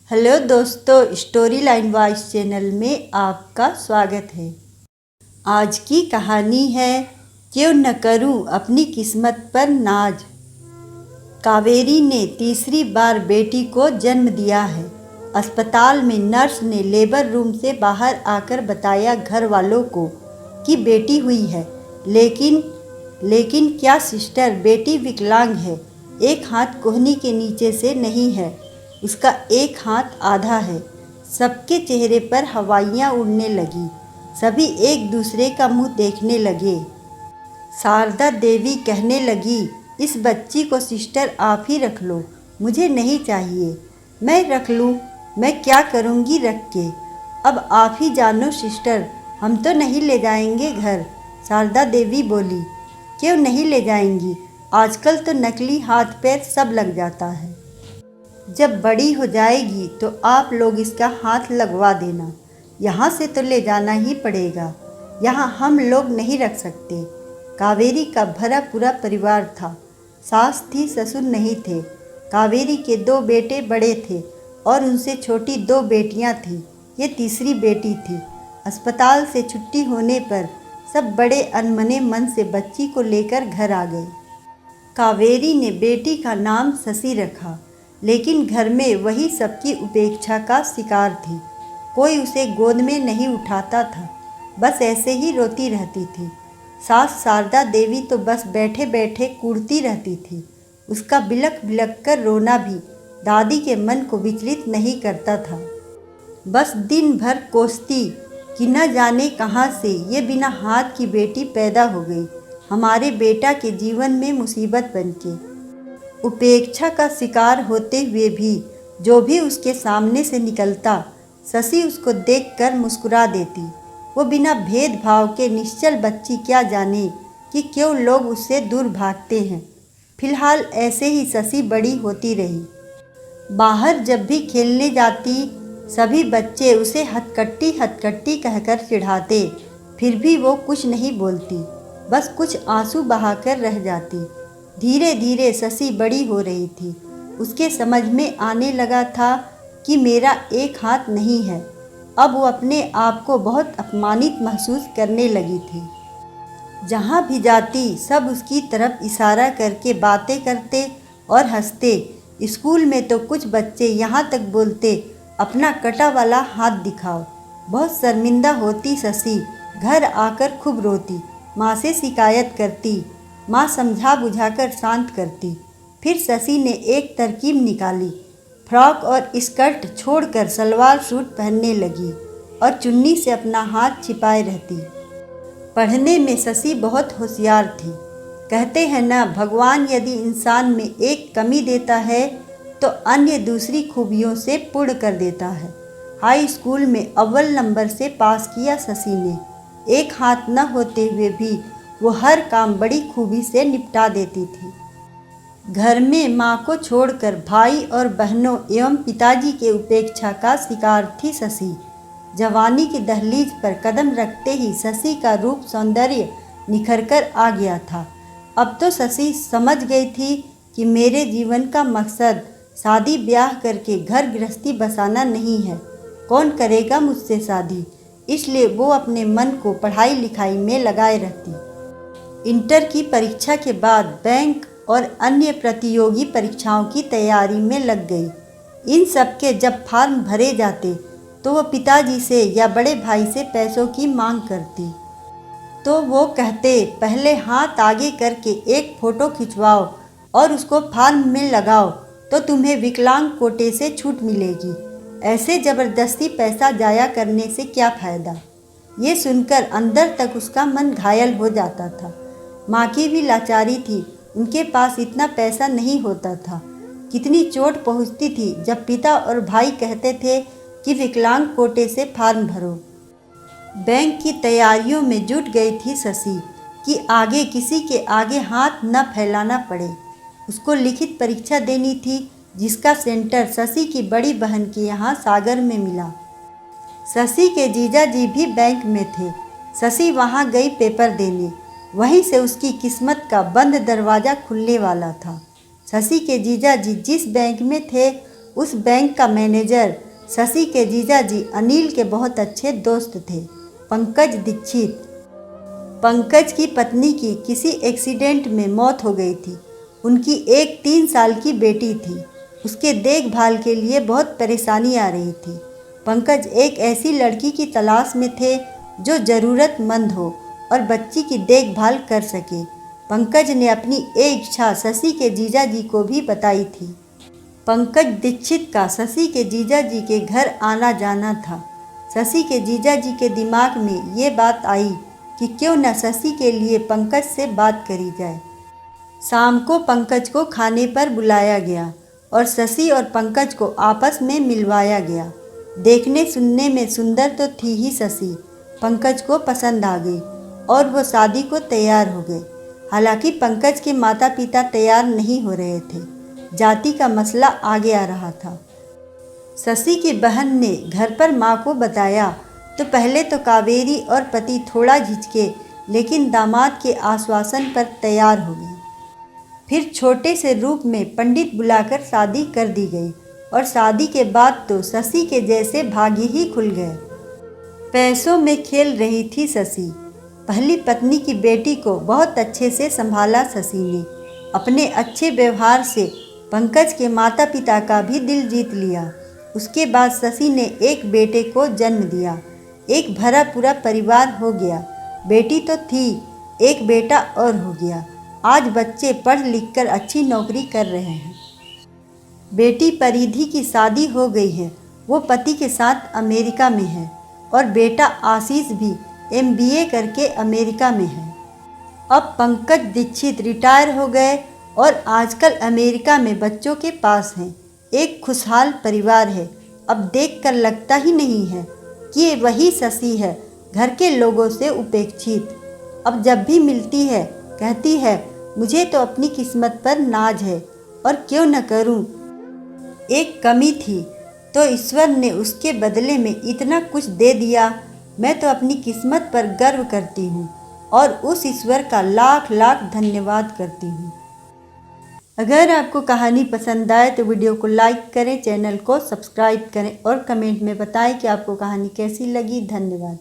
Hello दोस्तों, story line voice channel में आपका स्वागत है। आज की कहानी है क्यों न करूं अपनी किस्मत पर नाज। कावेरी ने तीसरी बार बेटी को जन्म दिया है। अस्पताल में नर्स ने लेबर रूम से बाहर आकर बताया घर वालों को कि बेटी हुई है, लेकिन क्या सिस्टर, बेटी विकलांग है। एक हाथ कोहनी के नीचे से नहीं है, उसका एक हाथ आधा है। सबके चेहरे पर हवाइयाँ उड़ने लगी। सभी एक दूसरे का मुंह देखने लगे। शारदा देवी कहने लगी, इस बच्ची को सिस्टर आप ही रख लो, मुझे नहीं चाहिए। मैं रख लूँ? मैं क्या करूँगी रख के? अब आप ही जानो सिस्टर, हम तो नहीं ले जाएंगे घर। शारदा देवी बोली, क्यों नहीं ले जाएंगी? आजकल तो नकली हाथ पैर सब लग जाता है। जब बड़ी हो जाएगी तो आप लोग इसका हाथ लगवा देना। यहाँ से तो ले जाना ही पड़ेगा, यहाँ हम लोग नहीं रख सकते। कावेरी का भरा पूरा परिवार था। सास थी, ससुर नहीं थे। कावेरी के 2 बेटे बड़े थे और उनसे छोटी 2 बेटियां थीं। ये तीसरी बेटी थी। अस्पताल से छुट्टी होने पर सब बड़े अनमने मन से बच्ची को लेकर घर आ गए। कावेरी ने बेटी का नाम शशि रखा, लेकिन घर में वही सबकी उपेक्षा का शिकार थी। कोई उसे गोद में नहीं उठाता था, बस ऐसे ही रोती रहती थी। सास शारदा देवी तो बस बैठे बैठे कूड़ती रहती थी। उसका बिलख बिलख कर रोना भी दादी के मन को विचलित नहीं करता था। बस दिन भर कोसती कि न जाने कहाँ से ये बिना हाथ की बेटी पैदा हो गई, हमारे बेटा के जीवन में मुसीबत बनके। उपेक्षा का शिकार होते हुए भी जो भी उसके सामने से निकलता, शशि उसको देखकर मुस्कुरा देती। वो बिना भेदभाव के निश्चल बच्ची क्या जाने कि क्यों लोग उससे दूर भागते हैं। फिलहाल ऐसे ही शशि बड़ी होती रही। बाहर जब भी खेलने जाती, सभी बच्चे उसे हथकट्टी हथकट्टी कहकर चिढ़ाते, फिर भी वो कुछ नहीं बोलती, बस कुछ आंसू बहाकर रह जाती। धीरे धीरे शशि बड़ी हो रही थी। उसके समझ में आने लगा था कि मेरा एक हाथ नहीं है। अब वो अपने आप को बहुत अपमानित महसूस करने लगी थी। जहाँ भी जाती सब उसकी तरफ इशारा करके बातें करते और हंसते। स्कूल में तो कुछ बच्चे यहाँ तक बोलते, अपना कटा वाला हाथ दिखाओ। बहुत शर्मिंदा होती शशि। घर आकर खूब रोती, माँ से शिकायत करती। माँ समझा बुझाकर शांत करती। फिर शशि ने एक तरकीब निकाली। फ्रॉक और स्कर्ट छोड़कर सलवार सूट पहनने लगी और चुन्नी से अपना हाथ छिपाए रहती। पढ़ने में शशि बहुत होशियार थी। कहते हैं ना, भगवान यदि इंसान में एक कमी देता है तो अन्य दूसरी खूबियों से पूर्ण कर देता है। हाई स्कूल में अव्वल नंबर से पास किया शशि ने। एक हाथ न होते हुए भी वो हर काम बड़ी खूबी से निपटा देती थी। घर में माँ को छोड़कर भाई और बहनों एवं पिताजी के उपेक्षा का शिकार थी शशि। जवानी की दहलीज पर कदम रखते ही शशि का रूप सौंदर्य निखर कर आ गया था। अब तो शशि समझ गई थी कि मेरे जीवन का मकसद शादी ब्याह करके घर गृहस्थी बसाना नहीं है। कौन करेगा मुझसे शादी? इसलिए वो अपने मन को पढ़ाई लिखाई में लगाए रहती। इंटर की परीक्षा के बाद बैंक और अन्य प्रतियोगी परीक्षाओं की तैयारी में लग गई। इन सब के जब फॉर्म भरे जाते तो वो पिताजी से या बड़े भाई से पैसों की मांग करती, तो वो कहते, पहले हाथ आगे करके एक फ़ोटो खिंचवाओ और उसको फॉर्म में लगाओ तो तुम्हें विकलांग कोटे से छूट मिलेगी। ऐसे ज़बरदस्ती पैसा जाया करने से क्या फ़ायदा? ये सुनकर अंदर तक उसका मन घायल हो जाता था। माँ की भी लाचारी थी, उनके पास इतना पैसा नहीं होता था। कितनी चोट पहुँचती थी जब पिता और भाई कहते थे कि विकलांग कोटे से फॉर्म भरो। बैंक की तैयारियों में जुट गई थी शशि कि आगे किसी के आगे हाथ न फैलाना पड़े। उसको लिखित परीक्षा देनी थी, जिसका सेंटर शशि की बड़ी बहन के यहाँ सागर में मिला। शशि के जीजा जी भी बैंक में थे। शशि वहाँ गई पेपर देने। वहीं से उसकी किस्मत का बंद दरवाज़ा खुलने वाला था। शशि के जीजा जी जिस बैंक में थे उस बैंक का मैनेजर शशि के जीजाजी अनिल के बहुत अच्छे दोस्त थे, पंकज दीक्षित। पंकज की पत्नी की किसी एक्सीडेंट में मौत हो गई थी। उनकी एक 3 साल की बेटी थी। उसके देखभाल के लिए बहुत परेशानी आ रही थी। पंकज एक ऐसी लड़की की तलाश में थे जो ज़रूरतमंद हो और बच्ची की देखभाल कर सके। पंकज ने अपनी एक इच्छा शशि के जीजाजी को भी बताई थी। पंकज दीक्षित का शशि के जीजाजी के घर आना जाना था। शशि के जीजाजी के दिमाग में ये बात आई कि क्यों न शशि के लिए पंकज से बात करी जाए। शाम को पंकज को खाने पर बुलाया गया और शशि और पंकज को आपस में मिलवाया गया। देखने सुनने में सुंदर तो थी ही शशि, पंकज को पसंद आ गई और वो शादी को तैयार हो गए। हालांकि पंकज के माता पिता तैयार नहीं हो रहे थे। जाति का मसला आगे आ रहा था। शशि की बहन ने घर पर माँ को बताया तो पहले तो कावेरी और पति थोड़ा झिझके, लेकिन दामाद के आश्वासन पर तैयार हो गए। फिर छोटे से रूप में पंडित बुलाकर शादी कर दी गई और शादी के बाद तो शशि के जैसे भाग्य ही खुल गए। पैसों में खेल रही थी शशि। पहली पत्नी की बेटी को बहुत अच्छे से संभाला शशि ने। अपने अच्छे व्यवहार से पंकज के माता पिता का भी दिल जीत लिया। उसके बाद शशि ने एक बेटे को जन्म दिया। एक भरा पूरा परिवार हो गया। बेटी तो थी, एक बेटा और हो गया। आज बच्चे पढ़ लिख कर अच्छी नौकरी कर रहे हैं। बेटी परिधि की शादी हो गई है, वो पति के साथ अमेरिका में है और बेटा आशीष भी MBA करके अमेरिका में है। अब पंकज दीक्षित रिटायर हो गए और आजकल अमेरिका में बच्चों के पास हैं। एक खुशहाल परिवार है। अब देखकर लगता ही नहीं है कि ये वही शशि है, घर के लोगों से उपेक्षित। अब जब भी मिलती है कहती है, मुझे तो अपनी किस्मत पर नाज है और क्यों न करूं। एक कमी थी तो ईश्वर ने उसके बदले में इतना कुछ दे दिया। मैं तो अपनी किस्मत पर गर्व करती हूँ और उस ईश्वर का लाख लाख धन्यवाद करती हूँ। अगर आपको कहानी पसंद आए तो वीडियो को लाइक करें, चैनल को सब्सक्राइब करें और कमेंट में बताएं कि आपको कहानी कैसी लगी। धन्यवाद।